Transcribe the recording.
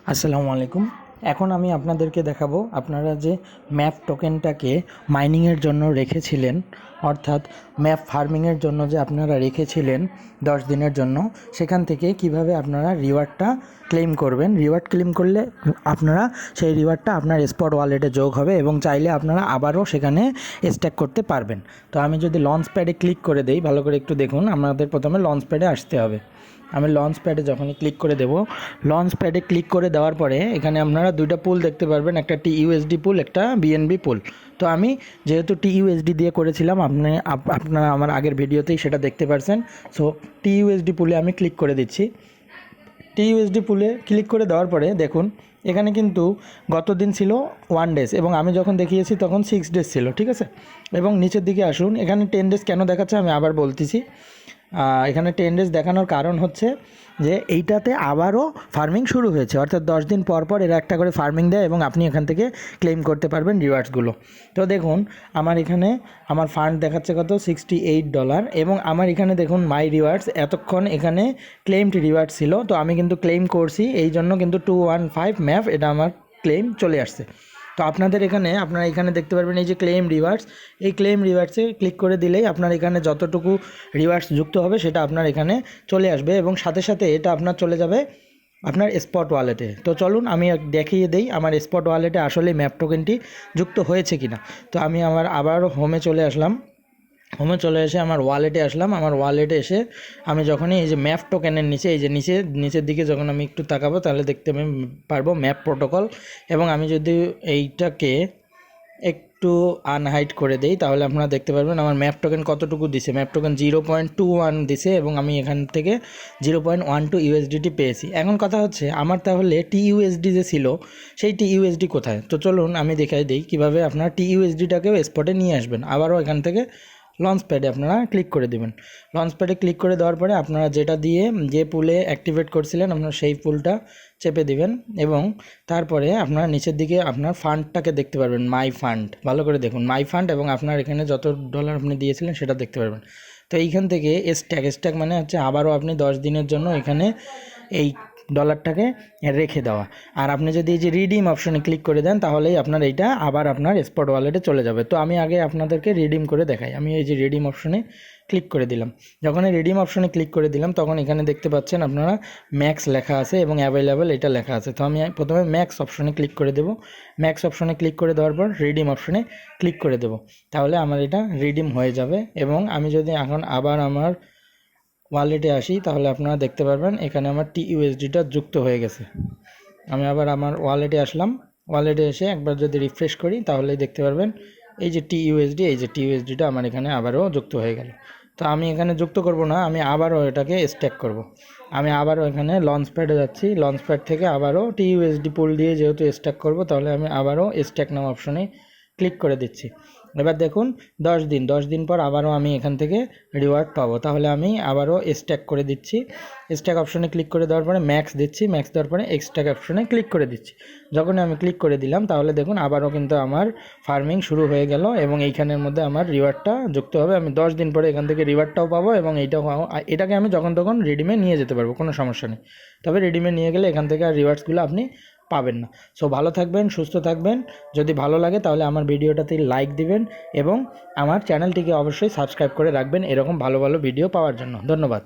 আসসালামু আলাইকুম। এখন আমি আপনাদেরকে দেখাবো আপনারা যে ম্যাপ টোকেনটাকে মাইনিংয়ের জন্য রেখেছিলেন, অর্থাৎ ম্যাপ ফার্মিংয়ের জন্য যে আপনারা রেখেছিলেন 10 দিনের জন্য, সেখান থেকে কিভাবে আপনারা রিওয়ার্ডটা ক্লেম করবেন। রিওয়ার্ড ক্লেম করলে আপনারা সেই রিওয়ার্ডটা আপনার স্পট ওয়ালেটে যোগ হবে এবং চাইলে আপনারা আবারও সেখানে স্ট্যাক করতে পারবেন। তো আমি যদি লঞ্চ প্যাডে ক্লিক করে দেই, ভালো করে একটু দেখুন, আমাদের প্রথমে লঞ্চ প্যাডে আসতে হবে। আমি লঞ্চ প্যাডে যখনই ক্লিক করে দেব, লঞ্চ প্যাডে ক্লিক করে দেওয়ার পরে এখানে আপনারা দুইটা পুল দেখতে পারবেন, একটা টিইউএসডি পুল, একটা বিএনবি পুল। তো আমি যেহেতু টিইউএসডি দিয়ে করেছিলাম, আপনারা আমার আগের ভিডিওতেই সেটা দেখতে পারছেন। সো টিইউএসডি পুলে আমি ক্লিক করে দিচ্ছি। টিইউএসডি পুলে ক্লিক করে দেওয়ার পরে দেখুন এখানে কিন্তু গত দিন ছিল 1 ডেজ এবং আমি যখন দেখিয়েছি তখন 6 ডেজ ছিল, ঠিক আছে। এবং নিচের দিকে আসুন, এখানে 10 ডেজ কেন দেখাচ্ছে আমি আবার বলতেছি। এখানে 10 ডেজ দেখানোর কারণ হচ্ছে যে এইটাতে আবারও ফার্মিং শুরু হয়েছে, অর্থাৎ 10 দিন পর পর এরা একটা করে ফার্মিং দেয় এবং আপনি এখান থেকে ক্লেম করতে পারবেন রিওয়ার্ডসগুলো। তো দেখুন আমার এখানে আমার ফান্ড দেখাচ্ছে কত, $68 এবং আমার এখানে দেখুন মাই রিওয়ার্ডস, এতক্ষণ এখানে ক্লেমড রিওয়ার্ড ছিল। তো আমি কিন্তু ক্লেম করছি, এই জন্য কিন্তু 215 ম্যাপ এটা আমার ক্লেম চলে আসছে। তো আপনারা এখানে দেখতে পারবেন এই যে ক্লেম রিওয়ার্ডস, এই ক্লেম রিওয়ার্ডসে ক্লিক করে দিলেই আপনার এখানে যতটুকু রিওয়ার্ডস যুক্ত হবে সেটা আপনার এখানে চলে আসবে এবং সাথে সাথে এটা আপনার চলে যাবে আপনার স্পট ওয়ালেটে। তো চলুন আমি দেখিয়ে দেই আমার স্পট ওয়ালেটে আসলে ম্যাপ টোকেনটি যুক্ত হয়েছে কিনা। তো আমি আবার হোমে চলে আসলাম। হোমে চলে এসে আমার ওয়ালেটে আসলাম। আমার ওয়ালেটে এসে আমি যখনই এই যে ম্যাপ টোকেনের নিচে, এই যে নিচের দিকে যখন আমি একটু তাকাবো তাহলে দেখতে পারবো ম্যাপ প্রোটোকল। এবং আমি যদি এইটাকে একটু আনহাইড করে দেই তাহলে আপনারা দেখতে পারবেন আমার ম্যাপ টোকেন কতটুকু দিছে। ম্যাপ টোকেন 0.21 দিছে এবং আমি এখান থেকে 0.12 ইউএসডিটি পেয়েছি। এখন কথা হচ্ছে আমার তাহলে টিইউএসডি যে ছিল সেই টিইউএসডি কোথায়। তো চলুন আমি দেখাই দিই কীভাবে আপনারা টিইউএসডিটাকেও স্পটে নিয়ে আসবেন। আবারও এখান থেকে লঞ্চ প্যাডে আপনারা ক্লিক করে দেবেন। লঞ্চ প্যাডে ক্লিক করে দেওয়ার পরে আপনারা যেটা দিয়ে যে পুলে অ্যাক্টিভেট করছিলেন আপনারা সেই পুলটা চেপে দিবেন এবং তারপরে আপনারা নিচের দিকে আপনার ফান্ডটাকে দেখতে পারবেন, মাই ফান্ড। ভালো করে দেখুন মাই ফান্ড এবং আপনার এখানে যত ডলার আপনি দিয়েছিলেন সেটা দেখতে পারবেন। তো এইখান থেকে স্ট্যাক মানে হচ্ছে আবারও আপনি 10 দিনের জন্য এখানে এই ডলারটাকে রেখে দেওয়া। আর আপনি যদি এই যে রিডিম অপশনে ক্লিক করে দেন তাহলেই আপনার এইটা আবার আপনার স্পট ওয়ালেটে চলে যাবে। তো আমি আগে আপনাদেরকে রিডিম করে দেখাই। আমি এই যে রিডিম অপশনে ক্লিক করে দিলাম। যখন এই রিডিম অপশনে ক্লিক করে দিলাম তখন এখানে দেখতে পাচ্ছেন আপনারা ম্যাক্স লেখা আছে এবং অ্যাভেলেবেল এটা লেখা আছে। তো আমি প্রথমে ম্যাক্স অপশনে ক্লিক করে দেব। ম্যাক্স অপশনে ক্লিক করে দেওয়ার পর রিডিম অপশনে ক্লিক করে দেব, তাহলে আমার এটা রিডিম হয়ে যাবে। এবং আমি যদি এখন আবার আমার ওয়ালেটে আসি তাহলে আপনারা দেখতে পারবেন এখানে আমার টিইউএসডিটা যুক্ত হয়ে গেছে। আমি আবার আমার ওয়ালেটে আসলাম। ওয়ালেটে এসে একবার যদি রিফ্রেশ করি তাহলেই দেখতে পারবেন এই যে টিইউএসডি, এই যে টিইউএসডিটা আমার এখানে আবারও যুক্ত হয়ে গেল। তো আমি এখানে যুক্ত করব না, আমি আবারও এটাকে স্ট্যাক করব। আমি আবারও এখানে লঞ্চ প্যাডে যাচ্ছি। লঞ্চ প্যাড থেকে আবারও টিইউএসডি পুল দিয়ে যেহেতু স্ট্যাক করব তাহলে আমি আবারও স্ট্যাক নাও অপশনে ক্লিক করে দিচ্ছি। এবার দেখুন 10 দিন পর আবারও আমি এখান থেকে রিওয়ার্ড পাবো। তাহলে আমি আবারও স্ট্যাক করে দিচ্ছি। স্ট্যাক অপশনে ক্লিক করে দেওয়ার পরে ম্যাক্স দিচ্ছি। ম্যাক্স দেওয়ার পরে এক্সট্যাক অপশনে ক্লিক করে দিচ্ছি। যখন আমি ক্লিক করে দিলাম তাহলে দেখুন আবারও কিন্তু আমার ফার্মিং শুরু হয়ে গেল এবং এইখানের মধ্যে আমার রিওয়ার্ডটা যুক্ত হবে। আমি 10 দিন পরে এখান থেকে রিওয়ার্ডটাও পাবো এবং এটাকে আমি যখন তখন রিডিমে নিয়ে যেতে পারবো, কোনো সমস্যা নেই। তবে রিডিমে নিয়ে গেলে এখান থেকে আর রিওয়ার্ডসগুলো আপনি পাবেন না। সো ভালো থাকবেন, সুস্থ থাকবেন। যদি ভালো লাগে তাহলে আমার ভিডিওটাতে লাইক দিবেন এবং আমার চ্যানেলটিকে অবশ্যই সাবস্ক্রাইব করে রাখবেন এরকম ভালো ভালো ভিডিও পাওয়ার জন্য। ধন্যবাদ।